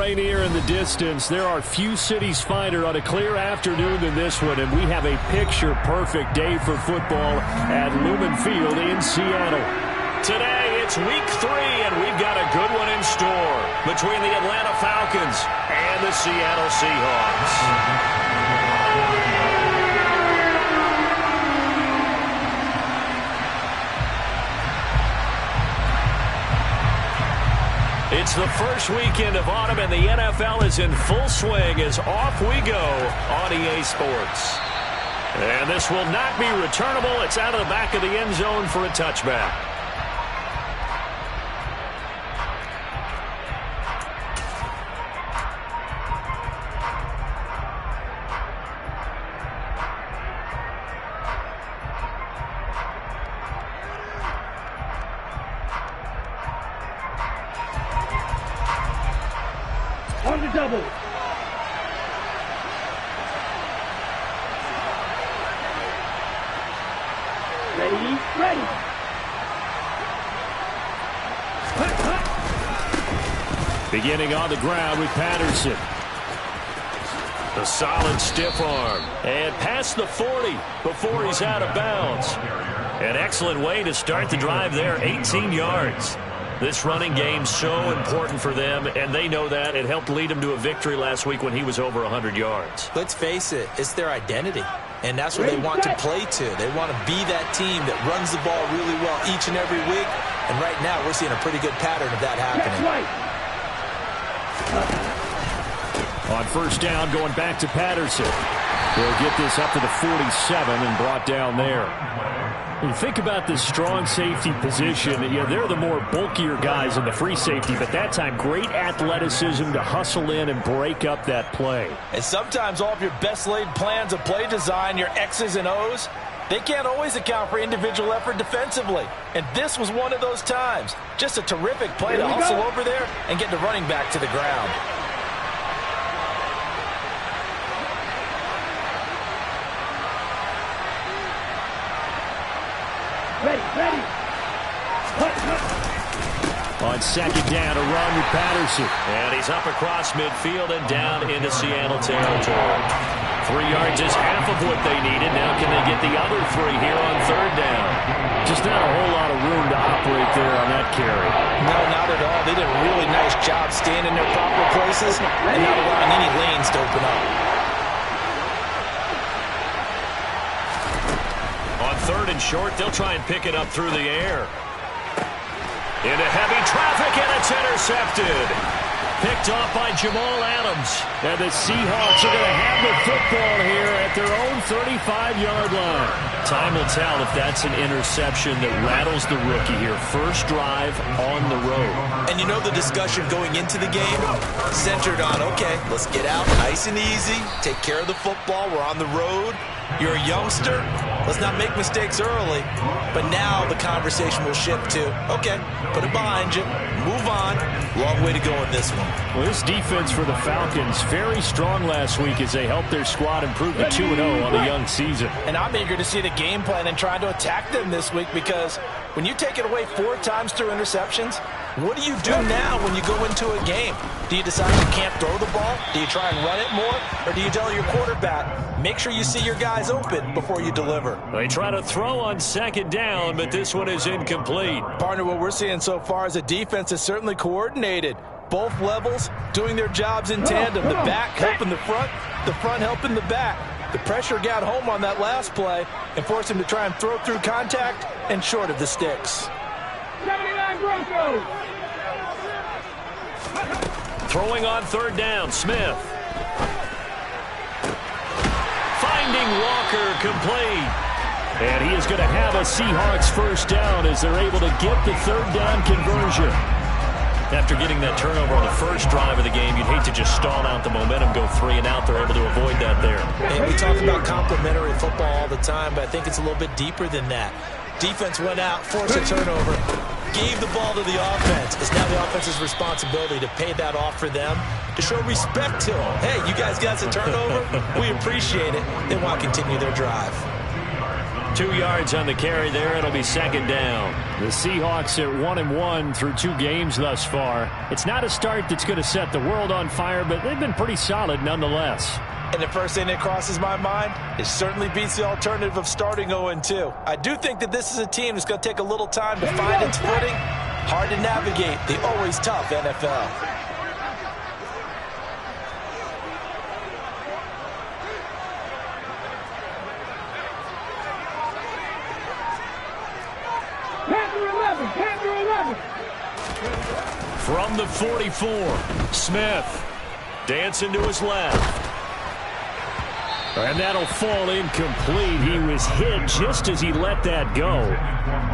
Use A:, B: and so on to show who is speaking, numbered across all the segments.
A: Rainier in the distance. There are few cities finer on a clear afternoon than this one, and we have a picture-perfect day for football at Lumen Field in Seattle. Today, it's week 3, and we've got a good one in store between the Atlanta Falcons and the Seattle Seahawks. It's the first weekend of autumn, and the NFL is in full swing as off we go on EA Sports. And this will not be returnable. It's out of the back of the end zone for a touchback.
B: On the double. Ready.
A: Beginning on the ground with Patterson. A solid stiff arm. And past the 40 before he's out of bounds. An excellent way to start the drive there, 18 yards. This running game's so important for them, and they know that. It helped lead them to a victory last week when he was over 100 yards.
C: Let's face it, it's their identity, and that's what they want to play to. They want to be that team that runs the ball really well each and every week, and right now we're seeing a pretty good pattern of that happening.
A: On first down, going back to Patterson. They'll get this up to the 47 and brought down there. You think about this strong safety position. Yeah, they're the more bulkier guys in the free safety, but that time great athleticism to hustle in and break up that play.
D: And sometimes all of your best laid plans of play design, your X's and O's, they can't always account for individual effort defensively. And this was one of those times. Just a terrific play to hustle over there and get the running back to the ground.
B: Ready.
A: On second down, a run with Patterson. And he's up across midfield and down into Seattle territory. 3 yards is half of what they needed. Now can they get the other 3 here on third down? Just not a whole lot of room to operate there on that carry.
D: No, not at all. They did a really nice job staying in their proper places and not allowing any lanes to open up.
A: On third and short, they'll try and pick it up through the air. Into heavy traffic, and it's intercepted. Picked off by Jamal Adams. And the Seahawks are going to have the football here at their own 35-yard line. Time will tell if that's an interception that rattles the rookie here. First drive on the road.
C: And you know the discussion going into the game centered on, okay, let's get out nice and easy, take care of the football, we're on the road. You're a youngster, let's not make mistakes early. But now the conversation will shift to, okay, put it behind you, move on. Long way to go in this one.
A: Well, this defense for the Falcons, very strong last week as they helped their squad improve to 2-0 on the young season.
D: And I'm eager to see the game plan and trying to attack them this week, because when you take it away 4 times through interceptions, what do you do now when you go into a game? Do you decide you can't throw the ball? Do you try and run it more? Or do you tell your quarterback, make sure you see your guys open before you deliver?
A: They try to throw on second down, but this one is incomplete.
D: Partner, what we're seeing so far is a defense is certainly coordinated. Both levels doing their jobs in tandem. The back helping the front helping the back. The pressure got home on that last play and forced him to try and throw through contact and short of the sticks.
B: 79 Broncos.
A: Throwing on third down, Smith. Finding Walker, complete. And he is going to have a Seahawks first down as they're able to get the third down conversion. After getting that turnover on the first drive of the game, you'd hate to just stall out the momentum, go 3 and out. They're able to avoid that there.
C: And we talk about complementary football all the time, but I think it's a little bit deeper than that. Defense went out, forced a turnover, gave the ball to the offense. It's now the offense's responsibility to pay that off for them, to show respect to them. Hey, you guys got a turnover? We appreciate it. They want to continue their drive.
A: 2 yards on the carry there. It'll be second down.
E: The Seahawks at 1-1 through 2 games thus far. It's not a start that's going to set the world on fire, but they've been pretty solid nonetheless.
D: And the first thing that crosses my mind, it certainly beats the alternative of starting 0-2. I do think that this is a team that's going to take a little time to find its footing. Hard to navigate the always tough NFL.
B: Panther 11.
A: From the 44, Smith dancing to his left. And that'll fall incomplete. He was hit just as he let that go.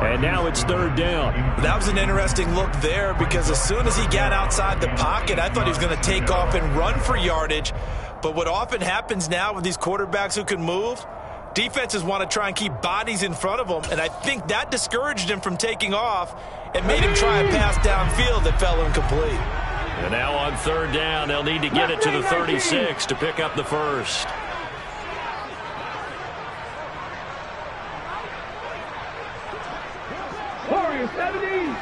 A: And now it's third down.
C: That was an interesting look there because as soon as he got outside the pocket, I thought he was going to take off and run for yardage. But what often happens now with these quarterbacks who can move, defenses want to try and keep bodies in front of them, and I think that discouraged him from taking off and made him try a pass downfield that fell incomplete.
A: And now on third down, they'll need to get it to the 36 to pick up the first.
B: Warriors 70.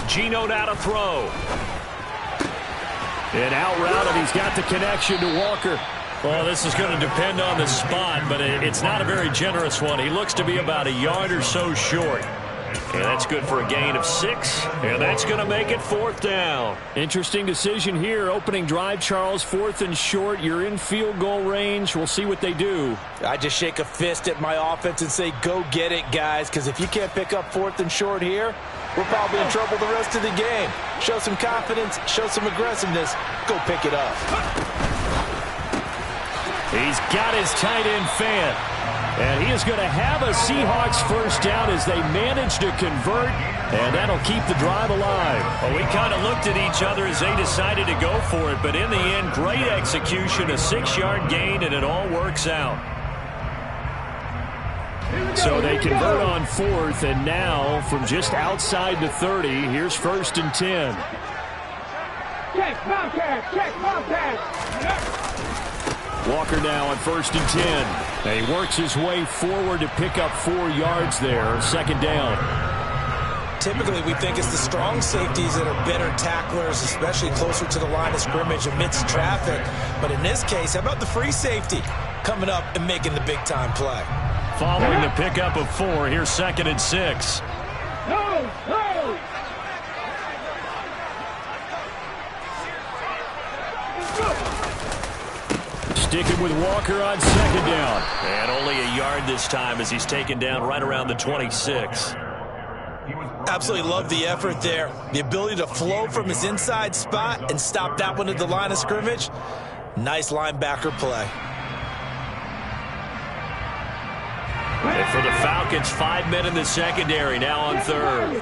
A: Geno now to throw. And out route, and he's got the connection to Walker. Well, this is going to depend on the spot, but it's not a very generous one. He looks to be about a yard or so short. And that's good for a gain of 6, and that's going to make it fourth down.
E: Interesting decision here. Opening drive, Charles, 4th and short. You're in field goal range. We'll see what they do.
D: I just shake a fist at my offense and say, go get it, guys, because if you can't pick up 4th and short here, we're probably in trouble the rest of the game. Show some confidence, show some aggressiveness, go pick it up.
A: He's got his tight end fan.
E: And he is going to have a Seahawks first down as they manage to convert, and that'll keep the drive alive.
A: Well, we kind of looked at each other as they decided to go for it, but in the end, great execution, a 6-yard gain, and it all works out.
E: So they convert on 4th, and now from just outside the 30, here's 1st and 10.
B: Check, Bobcat.
E: Walker now on 1st and 10. And he works his way forward to pick up 4 yards there. Second down.
C: Typically, we think it's the strong safeties that are better tacklers, especially closer to the line of scrimmage amidst traffic. But in this case, how about the free safety coming up and making the big-time play?
A: Following the pickup of 4, here's 2nd and 6.
B: No.
E: Sticking with Walker on 2nd down.
A: And only a yard this time as he's taken down right around the 26.
C: Absolutely love the effort there. The ability to flow from his inside spot and stop that one at the line of scrimmage. Nice linebacker play.
A: And for the Falcons, 5 men in the secondary now on 3rd.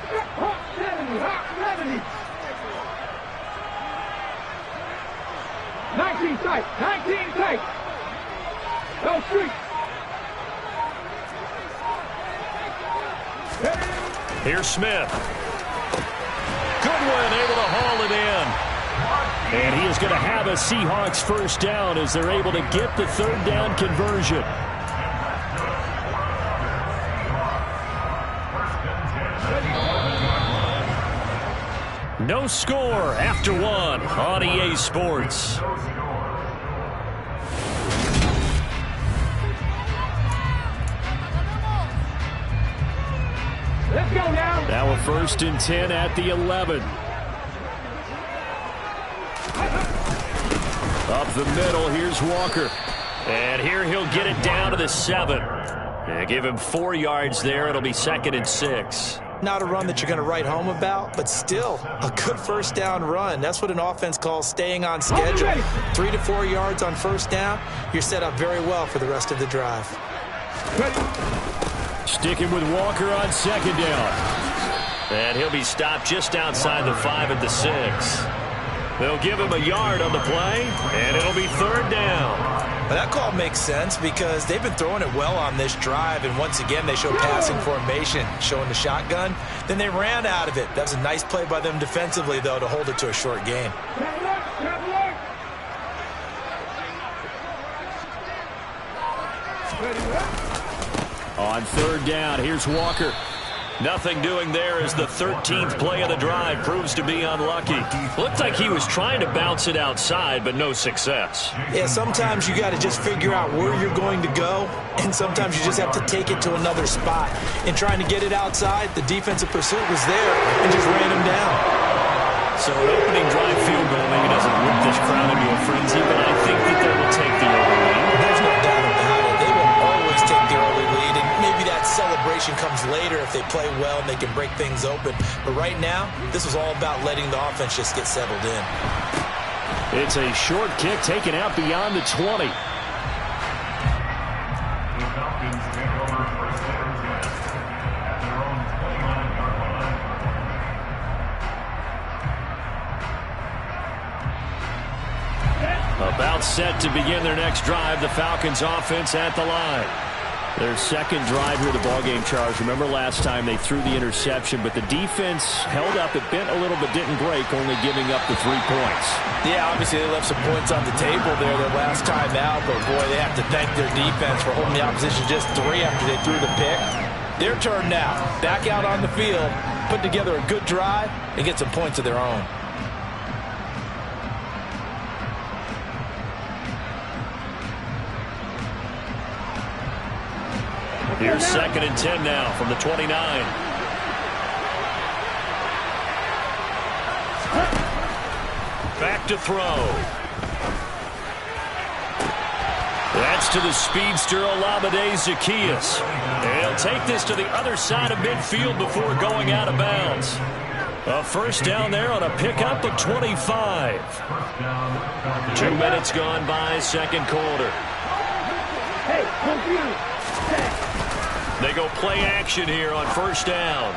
B: 19 tight. Go street.
A: Here's Smith. Goodwin able to haul it in.
E: And he is going to have a Seahawks first down as they're able to get the 3rd down conversion. No score after 1 on EA Sports.
B: Let's go now.
E: Now a 1st and 10 at the 11. Up the middle, here's Walker.
A: And here he'll get it down to the 7. And give him 4 yards there. It'll be 2nd and 6.
C: Not a run that you're going to write home about, but still a good first down run. That's what an offense calls staying on schedule. 3 to 4 yards on first down. You're set up very well for the rest of the drive.
E: Sticking with Walker on 2nd down.
A: And he'll be stopped just outside the 5 at the 6. They'll give him a yard on the play, and it'll be 3rd down.
C: But that call makes sense because they've been throwing it well on this drive, and once again they show passing formation, showing the shotgun. Then they ran out of it. That was a nice play by them defensively, though, to hold it to a short gain.
E: On third down, here's Walker.
A: Nothing doing there as the 13th play of the drive proves to be unlucky. Looked like he was trying to bounce it outside, but no success.
D: Yeah, sometimes you got to just figure out where you're going to go, and sometimes you just have to take it to another spot. In trying to get it outside, the defensive pursuit was there and just ran him down.
A: So an opening drive field goal maybe doesn't whip this crowd into a frenzy, but I think that they will take the early lead.
D: There's no doubt about it. They will always take the early lead, and maybe that celebration comes later if they play well and they can break things open. But right now, this was all about letting the offense just get settled in.
E: It's a short kick taken out beyond the 20. About set to begin their next drive. The Falcons offense at the line. Their second drive here, the ballgame charge. Remember last time they threw the interception, but the defense held up. It bent a little but didn't break, only giving up the 3 points.
D: Yeah, obviously they left some points on the table there their last time out, but boy, they have to thank their defense for holding the opposition just 3 after they threw the pick. Their turn now. Back out on the field, put together a good drive, and get some points of their own.
A: Here's 2nd and 10 now from the 29. Back to throw. That's to the speedster Olamide Zaccheaus. And he'll take this to the other side of midfield before going out of bounds. A first down there on a pickup of 25. 2 minutes gone by, second quarter.
B: Hey, computer.
A: They go play action here on first down.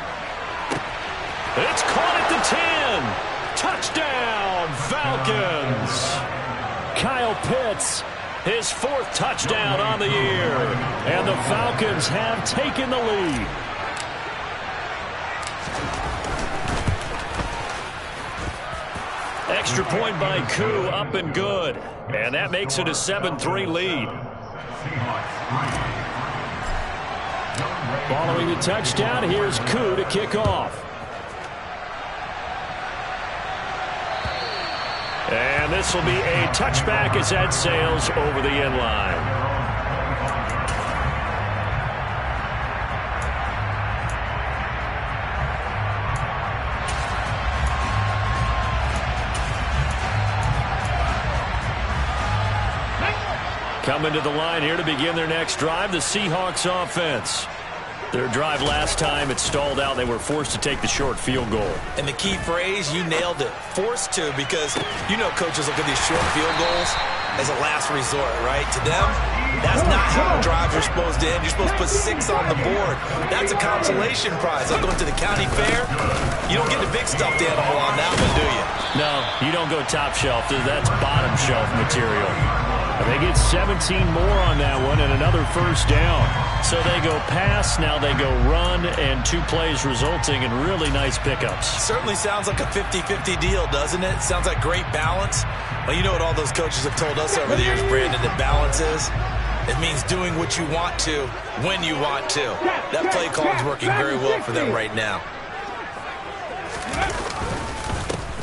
A: It's caught at the 10. Touchdown, Falcons.
E: Kyle Pitts,
A: his 4th touchdown on the year.
E: And the Falcons have taken the lead.
A: Extra point by Koo, up and good. And that makes it a 7-3 lead.
E: Following the touchdown, here's Koo to kick off.
A: And this will be a touchback as that sails over the end line. Coming to the line here to begin their next drive, the Seahawks offense. Their drive last time, it stalled out. They were forced to take the short field goal.
D: And the key phrase, you nailed it, forced to, because you know coaches look at these short field goals as a last resort, right? To them, that's not how drives are supposed to end. You're supposed to put 6 on the board. That's a consolation prize. Like going to the county fair, you don't get the big stuffed animal on that one, do you?
A: No, you don't go top shelf. That's bottom shelf material.
E: They get 17 more on that one and another first down.
A: So they go pass, now they go run, and 2 plays resulting in really nice pickups.
D: Certainly sounds like a 50-50 deal, doesn't it? Sounds like great balance. Well, you know what all those coaches have told us over the years, Brandon, that balance is? It means doing what you want to, when you want to. That play call is working very well for them right now.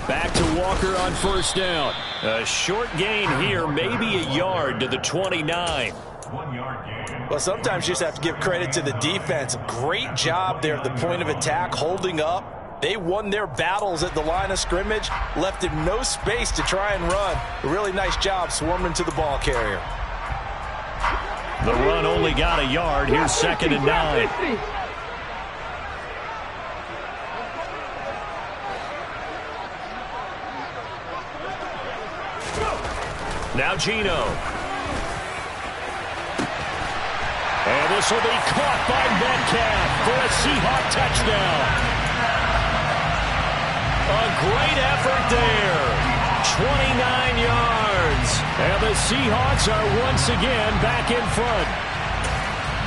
E: Back to Walker on first down.
A: A short gain here, maybe a yard to the 29.
D: Well, sometimes you just have to give credit to the defense. Great job there at the point of attack, holding up. They won their battles at the line of scrimmage, left him no space to try and run. A really nice job swarming to the ball carrier.
A: The run only got a yard. Here's 2nd and 9. Now Geno. And this will be caught by Metcalf for a Seahawk touchdown. A great effort there. 29 yards.
E: And the Seahawks are once again back in front.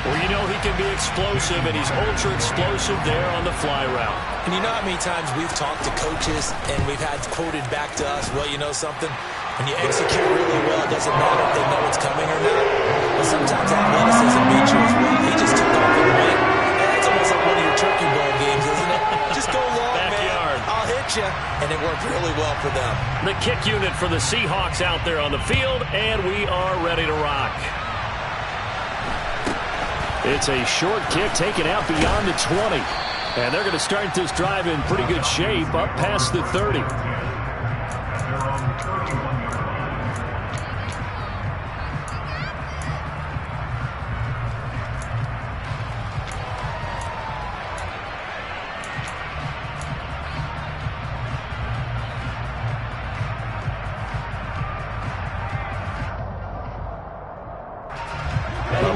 A: Well, you know he can be explosive, and he's ultra-explosive there on the fly route.
D: And you know how many times we've talked to coaches and we've had quoted back to us, well, you know something? When you execute really well, it doesn't matter if they know it's coming or not. but sometimes athleticism beats you as well. He just took off and went. It's almost like one of your turkey bowl games, isn't it? Just go long,
E: Backyard.
D: man. I'll hit you. And it worked really well for them.
E: The kick unit for the Seahawks out there on the field, and we are ready to rock. It's a short kick taken out beyond the 20. And they're going to start this drive in pretty good shape up past the 30.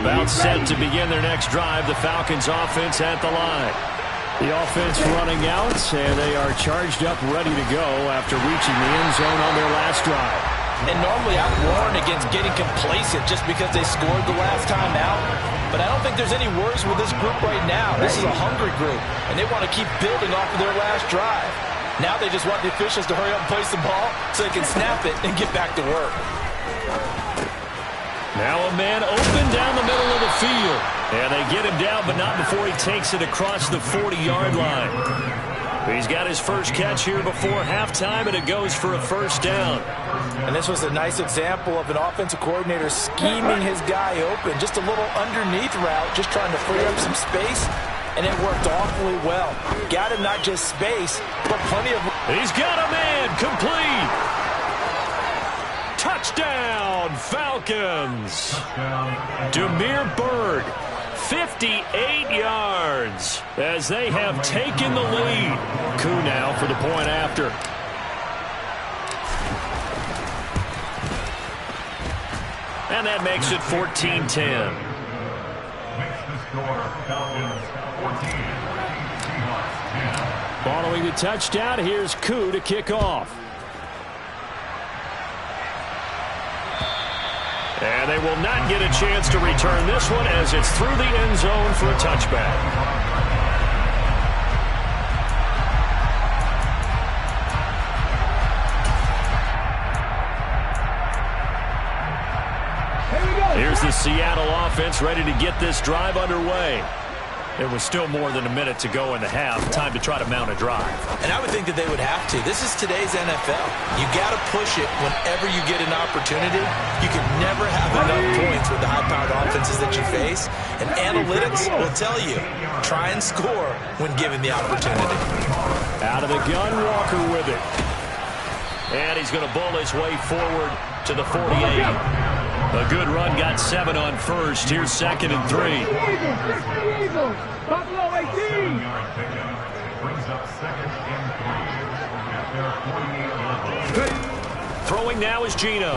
E: About set to begin their next drive, the Falcons offense at the line. The offense running out, and they are charged up, ready to go after reaching the end zone on their last drive.
D: And normally I warn against getting complacent just because they scored the last time out. But I don't think there's any worries with this group right now. This is a hungry group, and they want to keep building off of their last drive. Now they just want the officials to hurry up and place the ball so they can snap it and get back to work.
E: Now a man open down the middle of the field. And they get him down, but not before he takes it across the 40-yard line. He's got his first catch here before halftime, and it goes for a first down.
D: And this was a nice example of an offensive coordinator scheming his guy open. Just a little underneath route, just trying to free up some space, and it worked awfully well. Got him not just space, but plenty of...
E: He's got a man complete. Touchdown, Falcons. Demir Bird, 58 yards as they have taken the lead. Koo now for the point after. And that makes it 14-10. Following the touchdown, here's Koo to kick off. And they will not get a chance to return this one as it's through the end zone for a touchback. Here's the Seattle offense ready to get this drive underway. There was still more than a minute to go in the half. Time to try to mount a drive.
C: And I would think that they would have to. This is today's NFL. You got to push it whenever you get an opportunity. You can never have enough points with the high-powered offenses that you face. And analytics will tell you, try and score when given the opportunity.
E: Out of the gun, Walker with it. And he's going to bowl his way forward to the 48. A good run, got 7 on first. Here's 2nd and 3.
B: Eagles, Buffalo 18.
E: Throwing now is Geno.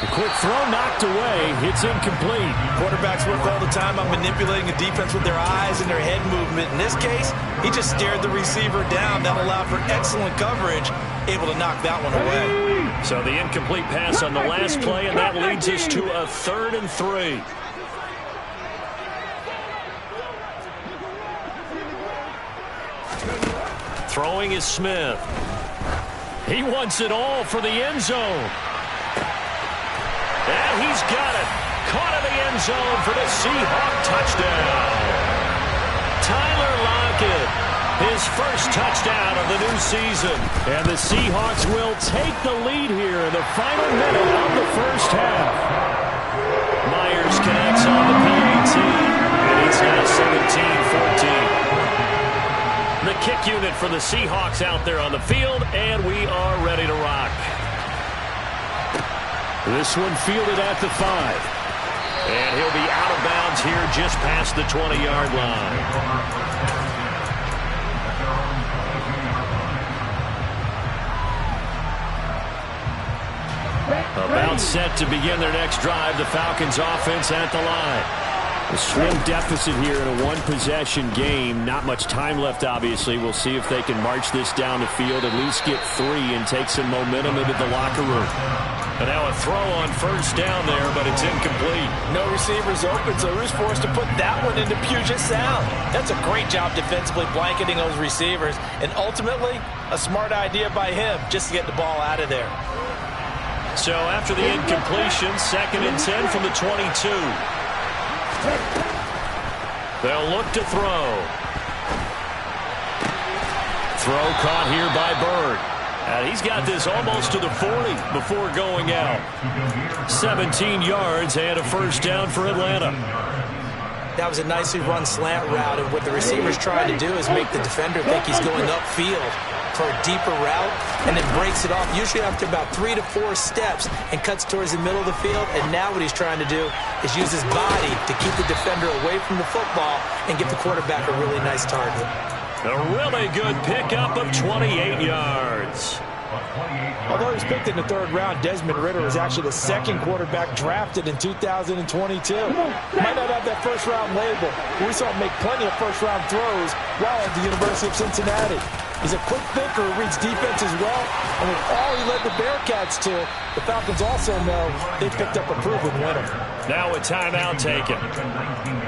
E: The quick throw knocked away. It's incomplete.
C: Quarterbacks work all the time on manipulating the defense with their eyes and their head movement. In this case, he just stared the receiver down. That allowed for excellent coverage, able to knock that one away.
E: So the incomplete pass on the last play, and that leads us to a 3rd and 3. Throwing is Smith. He wants it all for the end zone. And he's got it. Caught in the end zone for the Seahawk touchdown. Tyler Lockett, his first touchdown of the new season. And the Seahawks will take the lead here in the final minute of the first half. Myers connects on the PAT, and it's now 17-14. The kick unit for the Seahawks out there on the field, and we are ready to rock. This one fielded at the 5. And he'll be out of bounds here just past the 20-yard line. About set to begin their next drive, the Falcons offense at the line. A slim deficit here in a one-possession game. Not much time left, obviously. We'll see if they can march this down the field, at least get 3 and take some momentum into the locker room. And now a throw on first down there, but it's incomplete.
D: No receivers open, so who's forced to put that one into Puget Sound? That's a great job defensively blanketing those receivers. And ultimately, a smart idea by him just to get the ball out of there.
A: So after the incompletion, 2nd and 10 from the 22. They'll look to throw. Throw caught here by Bird. And he's got this almost to the 40 before going out. 17 yards and a first down for Atlanta.
D: That was a nicely run slant route, and what the receiver's trying to do is make the defender think he's going upfield for a deeper route, and then breaks it off, usually after about 3 to 4 steps, and cuts towards the middle of the field. And now what he's trying to do is use his body to keep the defender away from the football and give the quarterback a really nice target.
A: A really good pickup of 28 yards.
D: Although he was picked in the 3rd round, Desmond Ridder was actually the 2nd quarterback drafted in 2022. Might not have that first-round label, but we saw him make plenty of first-round throws while at the University of Cincinnati. He's a quick thinker who reads defense as well, and with all he led the Bearcats to, the Falcons also know they picked up a proven winner.
A: Now a timeout taken.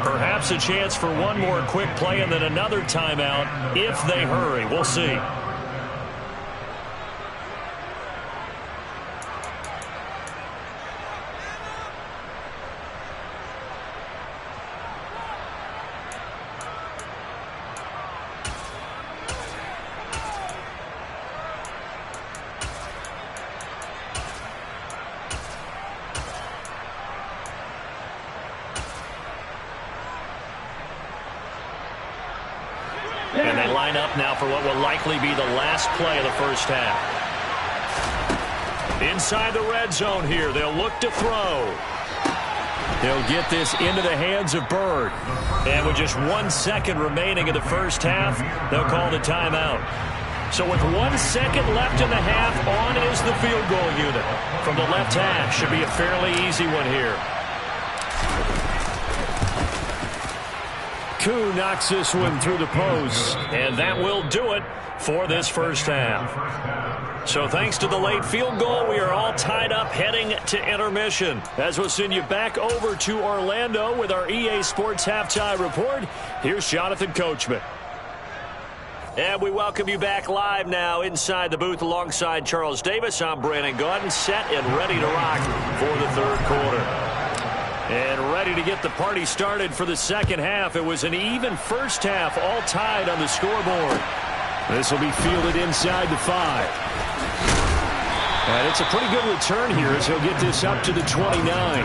A: Perhaps a chance for one more quick play and then another timeout if they hurry. We'll see. And they line up now for what will likely be the last play of the first half. Inside the red zone here, they'll look to throw. They'll get this into the hands of Bird. And with just 1 second remaining in the first half, they'll call the timeout. So with 1 second left in the half, on is the field goal unit. From the left hash, should be a fairly easy one here. Koo knocks this one through the post, and that will do it for this first half. So thanks to the late field goal, we are all tied up heading to intermission. As we'll send you back over to Orlando with our EA Sports Halftime Report, here's Jonathan Coachman. And we welcome you back live now inside the booth alongside Charles Davis. I'm Brandon Gaudin, set and ready to rock for the third quarter. And ready to get the party started for the second half. It was an even first half, all tied on the scoreboard. This will be fielded inside the 5. And it's a pretty good return here as he'll get this up to the 29.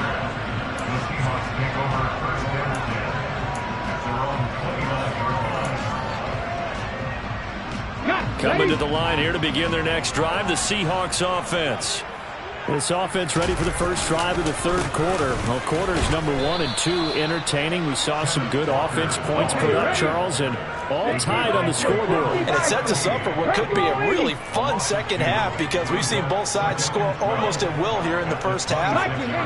A: Coming to the line here to begin their next drive, the Seahawks offense. This offense ready for the first drive of the third quarter. Well, quarters number 1 and 2 entertaining. We saw some good offense points put up, Charles, and all tied on the scoreboard.
D: And it sets us up for what could be a really fun second half because we've seen both sides score almost at will here in the first half.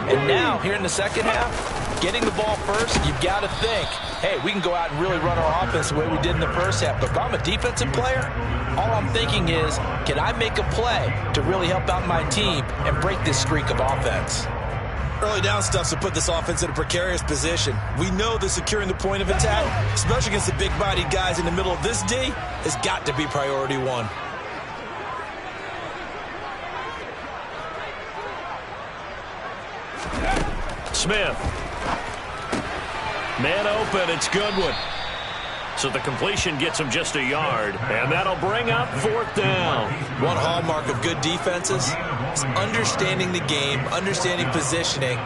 D: And now, here in the second half, getting the ball first, you've got to think, hey, we can go out and really run our offense the way we did in the first half. But if I'm a defensive player, all I'm thinking is, can I make a play to really help out my team and break this streak of offense?
C: Early down stuff to put this offense in a precarious position. We know that securing the point of attack, especially against the big-bodied guys in the middle of this D, has got to be priority 1.
A: Smith. Man open, it's Goodwin. So the completion gets him just a yard, and that'll bring up 4th down.
C: One hallmark of good defenses is understanding the game, understanding positioning,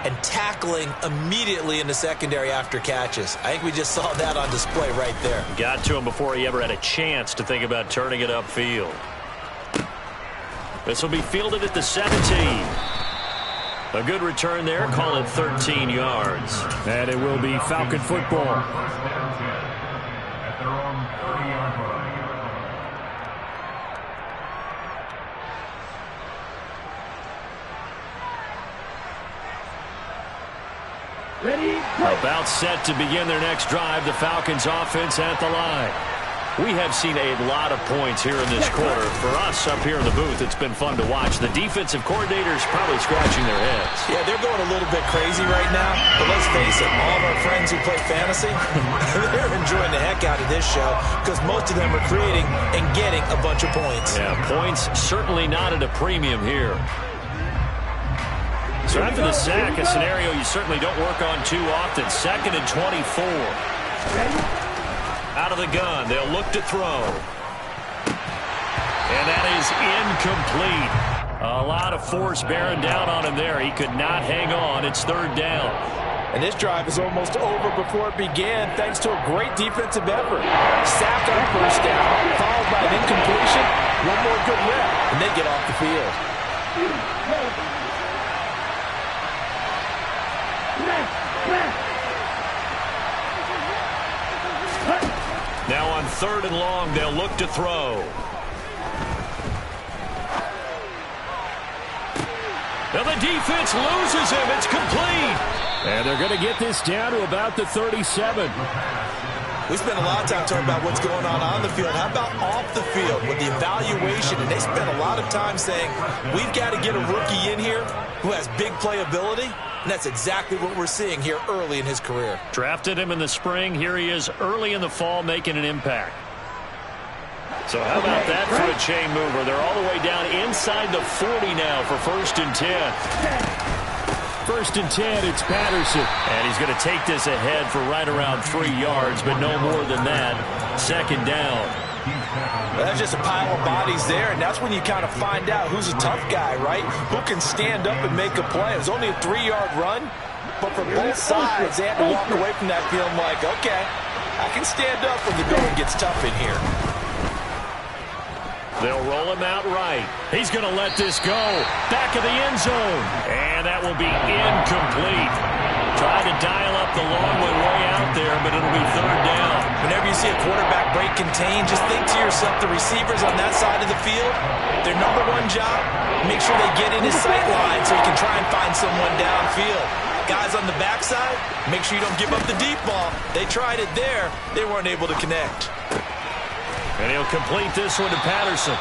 C: and tackling immediately in the secondary after catches. I think we just saw that on display right there.
A: Got to him before he ever had a chance to think about turning it upfield. This will be fielded at the 17. A good return there, call it 13 yards.
E: And it will be Falcon football.
A: About set to begin their next drive, the Falcons offense at the line. We have seen a lot of points here in this quarter. For us up here in the booth, it's been fun to watch. The defensive coordinators probably scratching their heads.
D: Yeah, they're going a little bit crazy right now. But let's face it, all of our friends who play fantasy, they're enjoying the heck out of this show because most of them are creating and getting a bunch of points.
A: Yeah, points certainly not at a premium here.
E: So after the sack, a scenario you certainly don't work on too often. 2nd and 24. Out of the gun, they'll look to throw. And that is incomplete. A lot of force bearing down on him there. He could not hang on. It's 3rd down.
D: And this drive is almost over before it began thanks to a great defensive effort. Sack on 1st down, followed by an incompletion. One more good rep, and they get off the field.
A: Now on 3rd and long, they'll look to throw. Now the defense loses him. It's complete.
E: And they're going to get this down to about the 37.
C: We spent a lot of time talking about what's going on the field. How about off the field with the evaluation? And they spent a lot of time saying, we've got to get a rookie in here who has big playability. And that's exactly what we're seeing here early in his career.
A: Drafted him in the spring. Here he is early in the fall making an impact. So how about that for a chain mover? They're all the way down inside the 40 now for 1st and 10.
E: 1st and 10, it's Patterson.
A: And he's going to take this ahead for right around 3 yards, but no more than that. 2nd down.
D: That's just a pile of bodies there, and that's when you kind of find out who's a tough guy, right? Who can stand up and make a play. It was only a 3-yard run, but for both sides, they had to walk away from that feeling like, okay, I can stand up when the going gets tough in here.
A: They'll roll him out right. He's going to let this go. Back of the end zone. And that will be incomplete. Tried to dial up the long one way out there, but it'll be 3rd down.
C: Whenever you see a quarterback break contain, just think to yourself, the receivers on that side of the field, their number one job, make sure they get in his sight line so he can try and find someone downfield. Guys on the backside, make sure you don't give up the deep ball. They tried it there. They weren't able to connect.
A: And he'll complete this one to Patterson.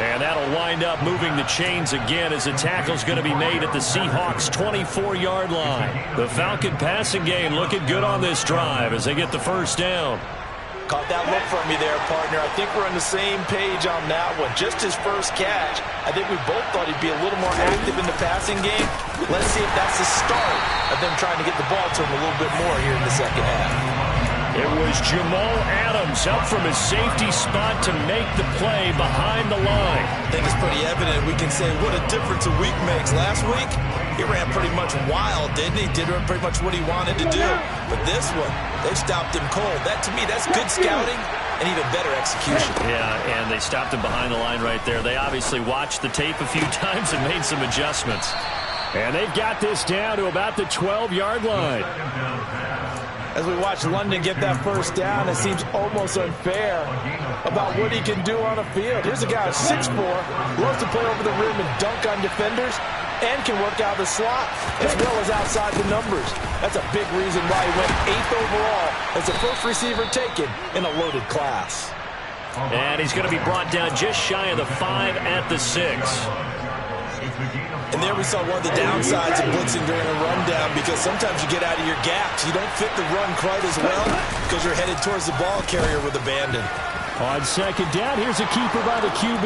A: And that'll wind up moving the chains again as the tackle's going to be made at the Seahawks' 24-yard line. The Falcon passing game looking good on this drive as they get the 1st down.
D: Caught that look from you there, partner. I think we're on the same page on that one. Just his first catch. I think we both thought he'd be a little more active in the passing game. Let's see if that's the start of them trying to get the ball to him a little bit more here in the 2nd half.
A: It was Jamal Adams up from his safety spot to make the play behind the line.
C: I think it's pretty evident. We can say what a difference a week makes. Last week, he ran pretty much wild, didn't he? Did pretty much what he wanted to do. But this one, they stopped him cold. That, to me, that's good scouting and even better execution.
A: Yeah, and they stopped him behind the line right there. They obviously watched the tape a few times and made some adjustments.
E: And they've got this down to about the 12-yard line.
D: As we watch London get that 1st down, it seems almost unfair about what he can do on a field. Here's a guy who's 6'4", loves to play over the rim and dunk on defenders, and can work out the slot as well as outside the numbers. That's a big reason why he went 8th overall as the first receiver taken in a loaded class.
A: And he's going to be brought down just shy of the 5 at the 6.
C: And there we saw one of the downsides of blitzing during a rundown, because sometimes you get out of your gaps. You don't fit the run quite as well because you're headed towards the ball carrier with abandon.
E: On 2nd down, here's a keeper by the QB.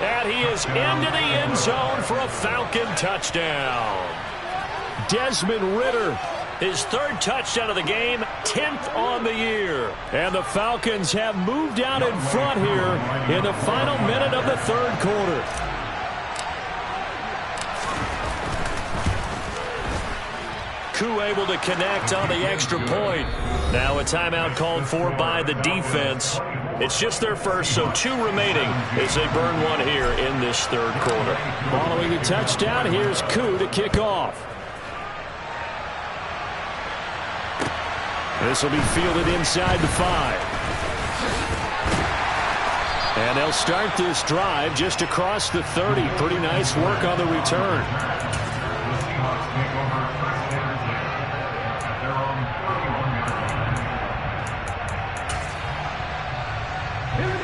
A: And he is into the end zone for a Falcon touchdown.
E: Desmond Ridder,
A: his 3rd touchdown of the game, 10th on the year.
E: And the Falcons have moved out in front here in the final minute of the 3rd quarter.
A: Able to connect on the extra point. Now a timeout called for by the defense. It's just their first, so 2 remaining as they burn one here in this 3rd quarter.
E: Following the touchdown, here's Koo to kick off. This will be fielded inside the 5. And they'll start this drive just across the 30. Pretty nice work on the return.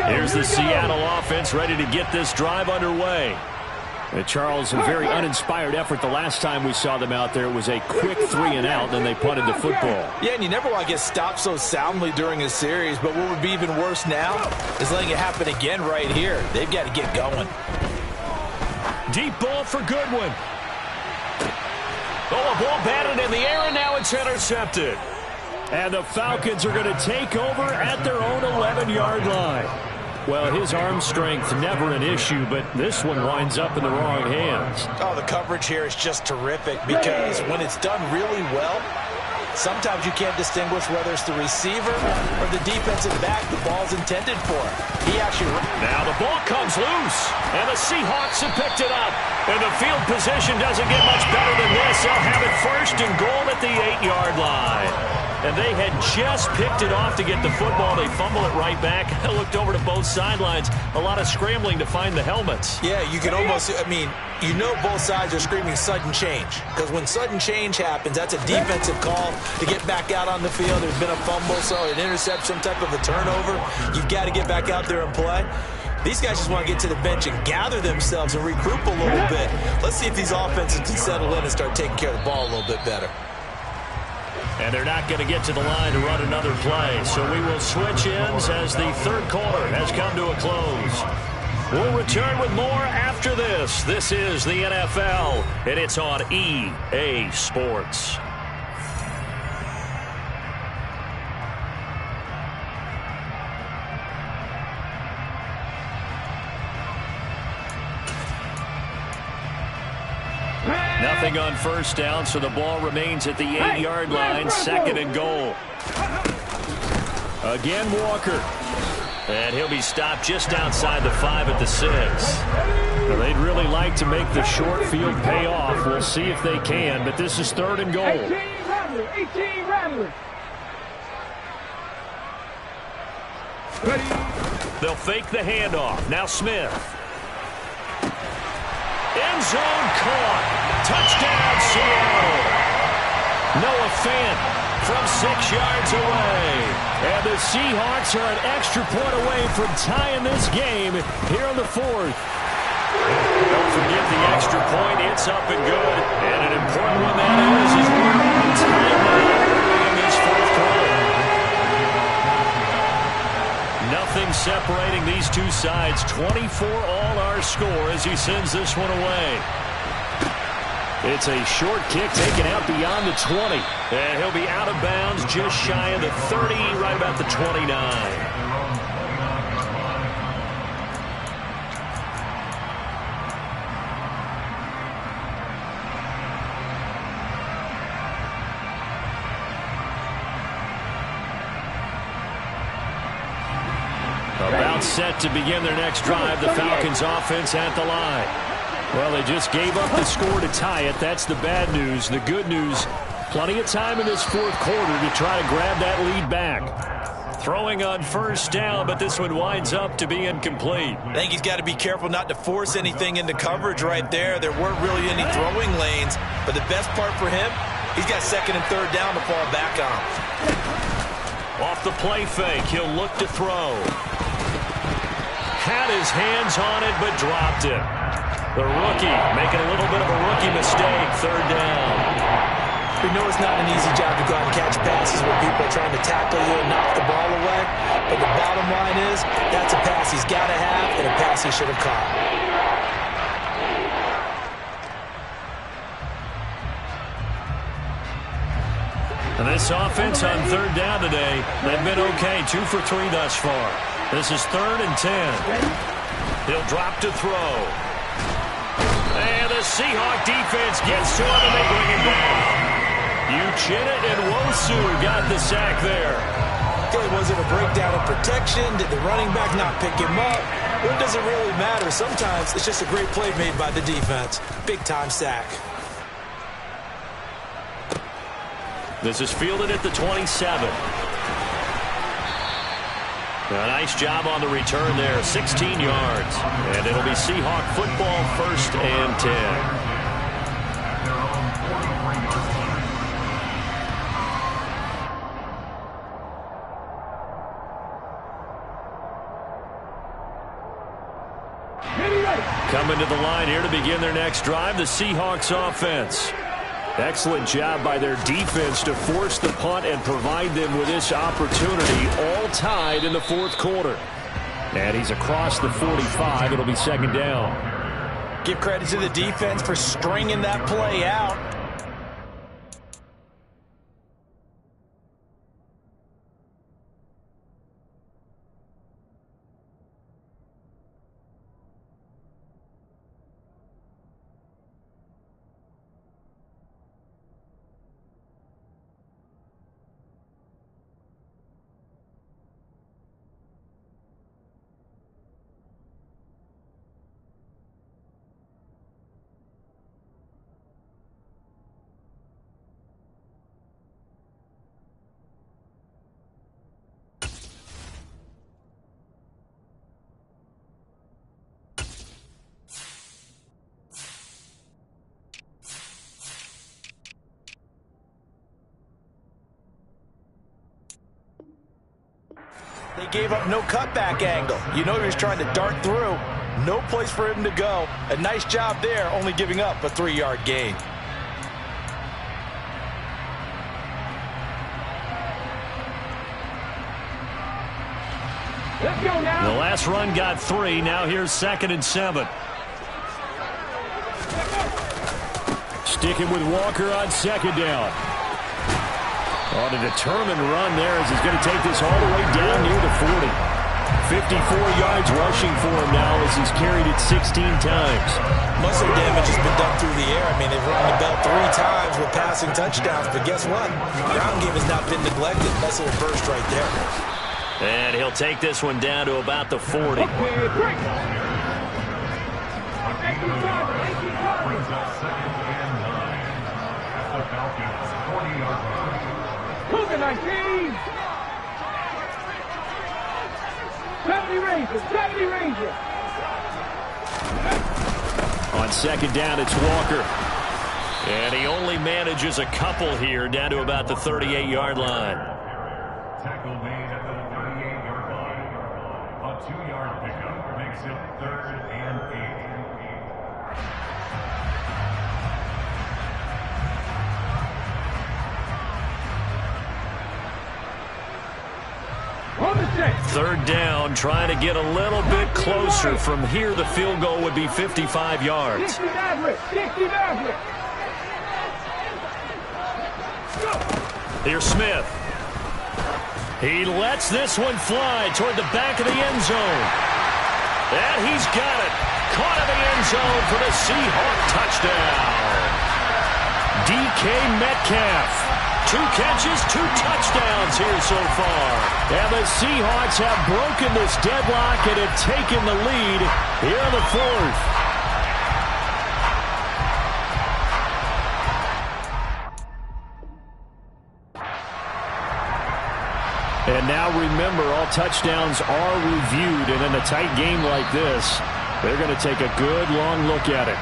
A: Here's the Seattle offense ready to get this drive underway.
E: Charles, a very uninspired effort. The last time we saw them out there, it was a quick 3 and out, then they punted the football.
D: Yeah, and you never want to get stopped so soundly during a series, but what would be even worse now is letting it happen again right here. They've got to get going.
A: Deep ball for Goodwin. Oh, a ball batted in the air, and now it's intercepted.
E: And the Falcons are going to take over at their own 11-yard line. Well, his arm strength never an issue, but this one winds up in the wrong hands.
D: Oh, the coverage here is just terrific because when it's done really well, sometimes you can't distinguish whether it's the receiver or the defensive back the ball's intended for. He actually...
A: Now the ball comes loose, and the Seahawks have picked it up. And the field position doesn't get much better than this. They'll have it first and goal at the 8-yard line. And they had just picked it off to get the football. They fumble it right back. I looked over to both sidelines. A lot of scrambling to find the helmets.
D: Yeah, you can almost, you know both sides are screaming sudden change. Because when sudden change happens, that's a defensive call to get back out on the field. There's been a fumble, so an interception, some type of a turnover. You've got to get back out there and play. These guys just want to get to the bench and gather themselves and regroup a little bit. Let's see if these offenses can settle in and start taking care of the ball a little bit better.
A: And they're not going to get to the line to run another play. So we will switch ends as the third quarter has come to a close. We'll return with more after this. This is the NFL, and it's on EA Sports. Nothing on first down, so the ball remains at the 8-yard line, second and goal. Again, Walker. And he'll be stopped just outside the 5 at the 6. Well, they'd really like to make the short field pay off. We'll see if they can, but this is third and goal.
B: 18 Rattler.
A: They'll fake the handoff. Now Smith. End zone caught. Touchdown, Seattle. Noah Fant from 6 yards away. And the Seahawks are an extra point away from tying this game here in the fourth. Don't forget the extra point. It's up and good. And an important one that is we're on time early in this fourth quarter. Nothing separating these two sides. 24 all our score as he sends this one away. It's a short kick taken out beyond the 20. And he'll be out of bounds just shy of the 30, right about the 29. About set to begin their next drive, the Falcons offense at the line. Well, they just gave up the score to tie it. That's the bad news. The good news, plenty of time in this fourth quarter to try to grab that lead back. Throwing on first down, but this one winds up to be incomplete.
D: I think he's got to be careful not to force anything into coverage right there. There weren't really any throwing lanes, but the best part for him, he's got second and third down to fall back on.
A: Off the play fake, he'll look to throw. Had his hands on it, but dropped it. The rookie making a little bit of a rookie mistake, third down.
D: We know it's not an easy job to go out and catch passes where people are trying to tackle you and knock the ball away. But the bottom line is, that's a pass he's got to have and a pass he should have caught.
A: And this offense on third down today, they've been okay, 2 for 3 thus far. This is third and 10. He'll drop to throw. And the Seahawk defense gets to him and they bring him down. Uchenna and Wosu got the sack there.
D: Okay, was it a breakdown of protection? Did the running back not pick him up? What does it really matter? Sometimes it's just a great play made by the defense. Big-time sack.
A: This is fielded at the 27. A nice job on the return there, 16 yards. And it'll be Seahawk football, first and 10. Coming to the line here to begin their next drive, the Seahawks offense. Excellent job by their defense to force the punt and provide them with this opportunity, all tied in the fourth quarter. And he's across the 45. It'll be second down.
D: Give credit to the defense for stringing that play out. They gave up no cutback angle. You know he was trying to dart through. No place for him to go. A nice job there, only giving up a 3-yard gain.
B: Let's go now.
A: The last run got 3. Now here's 2nd and 7. Sticking with Walker on 2nd down. On a determined run there as he's going to take this all the way down near the 40. 54 yards rushing for him now as he's carried it 16 times.
D: Muscle damage has been done through the air. I mean, they've rung the bell 3 times with passing touchdowns, but guess what? Ground game has not been neglected. Nice little burst right there.
A: And he'll take this one down to about the 40.
B: Cougar 19. 70 Rangers. 70 Rangers.
A: On 2nd down, it's Walker. And he only manages a couple here down to about the 38-yard line.
F: Tackle made at the 38-yard line. A 2-yard pickup makes it 3rd and 8.
B: On the set.
A: 3rd down, trying to get a little bit closer. From here, the field goal would be 55 yards.
B: 60 Maverick. 60 Maverick.
A: Here's Smith. He lets this one fly toward the back of the end zone. And he's got it. Caught in the end zone for the Seahawk touchdown. DK Metcalf. 2 catches, 2 touchdowns here so far. And the Seahawks have broken this deadlock and have taken the lead here in the 4th. And now remember, all touchdowns are reviewed, and in a tight game like this, they're going to take a good long look at it.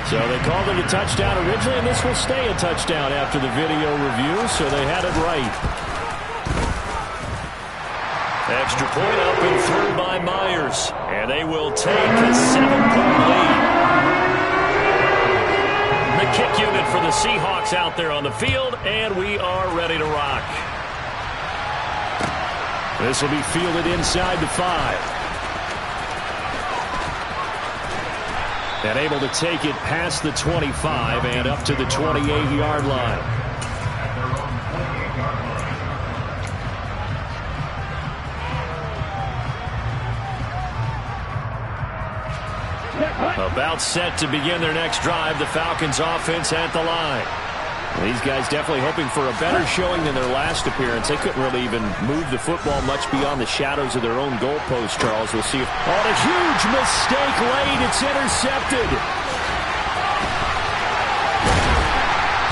A: So they called it a touchdown originally, and this will stay a touchdown after the video review, so they had it right. Extra point up and through by Myers, and they will take a 7-point lead. The kick unit for the Seahawks out there on the field, and we are ready to rock. This will be fielded inside the 5. And able to take it past the 25 and up to the 28-yard line. About set to begin their next drive, the Falcons offense at the line. These guys definitely hoping for a better showing than their last appearance. They couldn't really even move the football much beyond the shadows of their own goalpost, Charles. We'll see if... Oh, a huge mistake late. It's intercepted.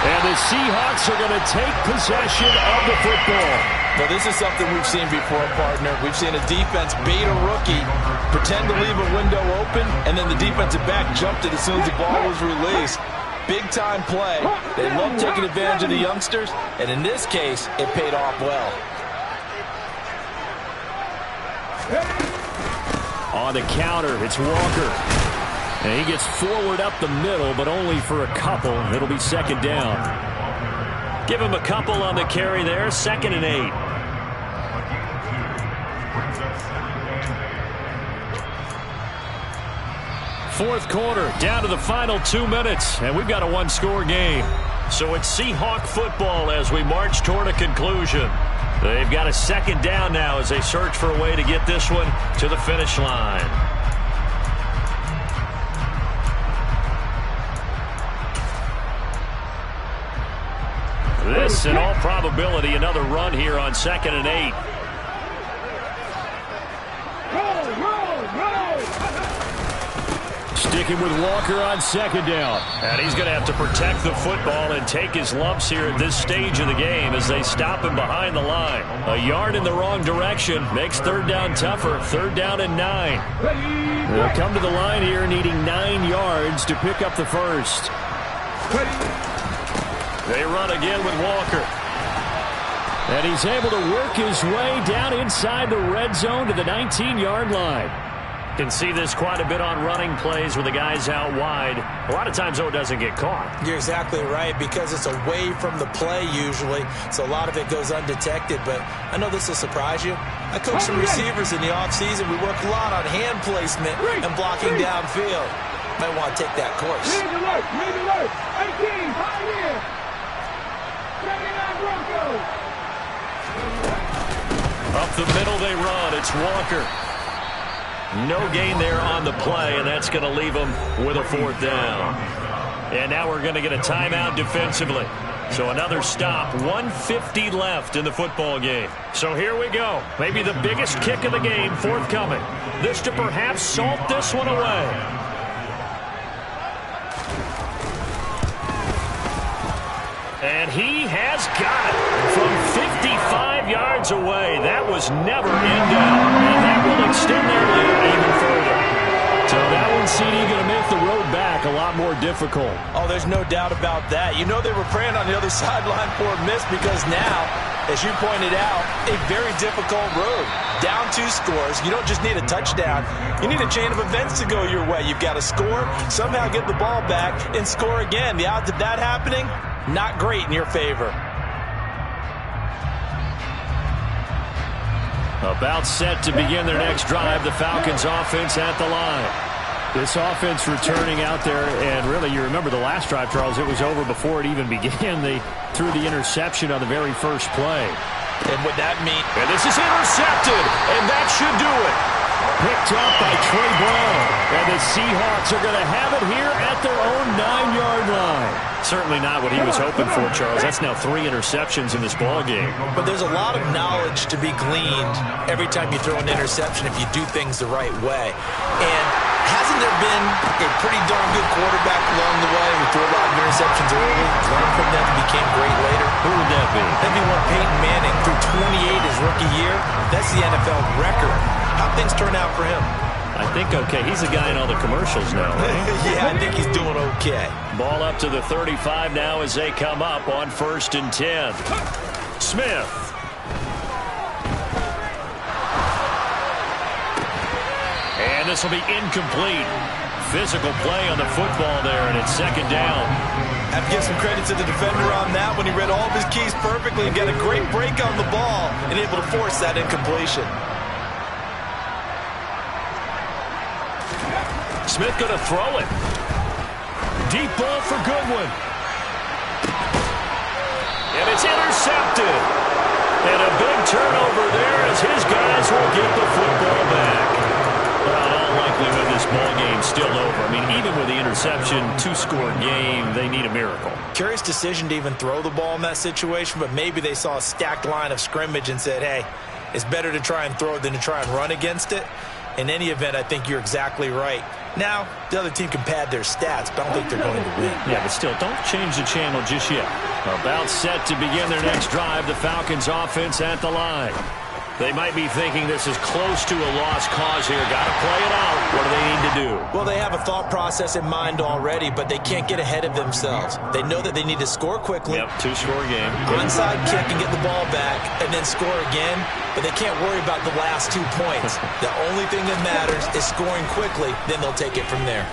A: And the Seahawks are going to take possession of the football.
D: Now, this is something we've seen before, partner. We've seen a defense bait a rookie, pretend to leave a window open, and then the defensive back jumped it as soon as the ball was released. Big-time play. They love taking advantage of the youngsters, and in this case, it paid off well.
A: On the counter, it's Walker. And he gets forward up the middle, but only for a couple. It'll be 2nd down. Give him a couple on the carry there, 2nd and 8. Fourth quarter, down to the final 2 minutes, and we've got a 1-score game. So it's Seahawk football as we march toward a conclusion. They've got a 2nd down now as they search for a way to get this one to the finish line. This, in all probability, another run here on 2nd and 8. Sticking with Walker on 2nd down. And he's going to have to protect the football and take his lumps here at this stage of the game as they stop him behind the line. A yard in the wrong direction makes 3rd down tougher. 3rd down and 9. They'll come to the line here needing 9 yards to pick up the first. They run again with Walker.
E: And he's able to work his way down inside the red zone to the 19-yard line. Can see this quite a bit on running plays where the guy's out wide. A lot of times, though, it doesn't get caught.
D: You're exactly right, because it's away from the play usually, so a lot of it goes undetected. But I know this will surprise you. I coach some receivers in the offseason. We work a lot on hand placement and blocking downfield. Might want to take that course.
B: Red alert, 18, Pioneer. 79 Broncos.
A: Up the middle they run. It's Walker. No gain there on the play, and that's going to leave them with a 4th down. And now we're going to get a timeout defensively. So another stop, 1:50 left in the football game. So here we go. Maybe the biggest kick of the game forthcoming. This to perhaps salt this one away. And he has got it from 55 yards away. That was never in doubt. And that will extend their lead even further. So that one, CD, going to make the road back a lot more difficult.
D: Oh, there's no doubt about that. You know they were praying on the other sideline for a miss, because now, as you pointed out, a very difficult road. Down 2 scores. You don't just need a touchdown. You need a chain of events to go your way. You've got to score, somehow get the ball back, and score again. The odds of that happening, not great in your favor.
E: About set to begin their next drive, the Falcons offense at the line. This offense returning out there, and really, you remember the last drive, Charles, it was over before it even began. They threw the interception on the very first play.
D: And what that mean?
A: And this is intercepted, and that should do it.
E: Picked up by Trey Brown. And the Seahawks are going to have it here at their own 9-yard line. Certainly not what he was hoping for, Charles. That's now 3 interceptions in this ballgame.
D: But there's a lot of knowledge to be gleaned every time you throw an interception if you do things the right way. And hasn't there been a pretty darn good quarterback along the way who threw a lot of interceptions early, learned from them, and became great later?
E: Who would that be?
D: That'd be one Peyton Manning, threw 28 his rookie year. That's the NFL record. How'd things turn out for him?
E: I think okay. He's the guy in all the commercials now, right?
D: Yeah, I think he's doing okay.
A: Ball up to the 35 now as they come up on 1st and 10. Smith. And this will be incomplete. Physical play on the football there, and it's 2nd down.
D: I have to give some credit to the defender on that when he read all of his keys perfectly and got a great break on the ball and able to force that incompletion.
A: Smith going to throw it. Deep ball for Goodwin. And it's intercepted. And a big turnover there as his guys will get the football back. Well, in all likelihood, this ball game's still over. I mean, even with the interception, 2-score game, they need a miracle.
D: Curious decision to even throw the ball in that situation, but maybe they saw a stacked line of scrimmage and said, hey, it's better to try and throw it than to try and run against it. In any event, I think you're exactly right. Now, the other team can pad their stats, but I don't think they're going to win.
E: Yeah, but still, don't change the channel just yet.
A: About set to begin their next drive, the Falcons offense at the line. They might be thinking this is close to a lost cause here. Got to play it out. What do they need to do?
D: Well, they have a thought process in mind already, but they can't get ahead of themselves. They know that they need to score quickly.
E: Yep, 2-score game.
D: Onside kick and get the ball back and then score again, but they can't worry about the last 2 points. The only thing that matters is scoring quickly, then they'll take it from there.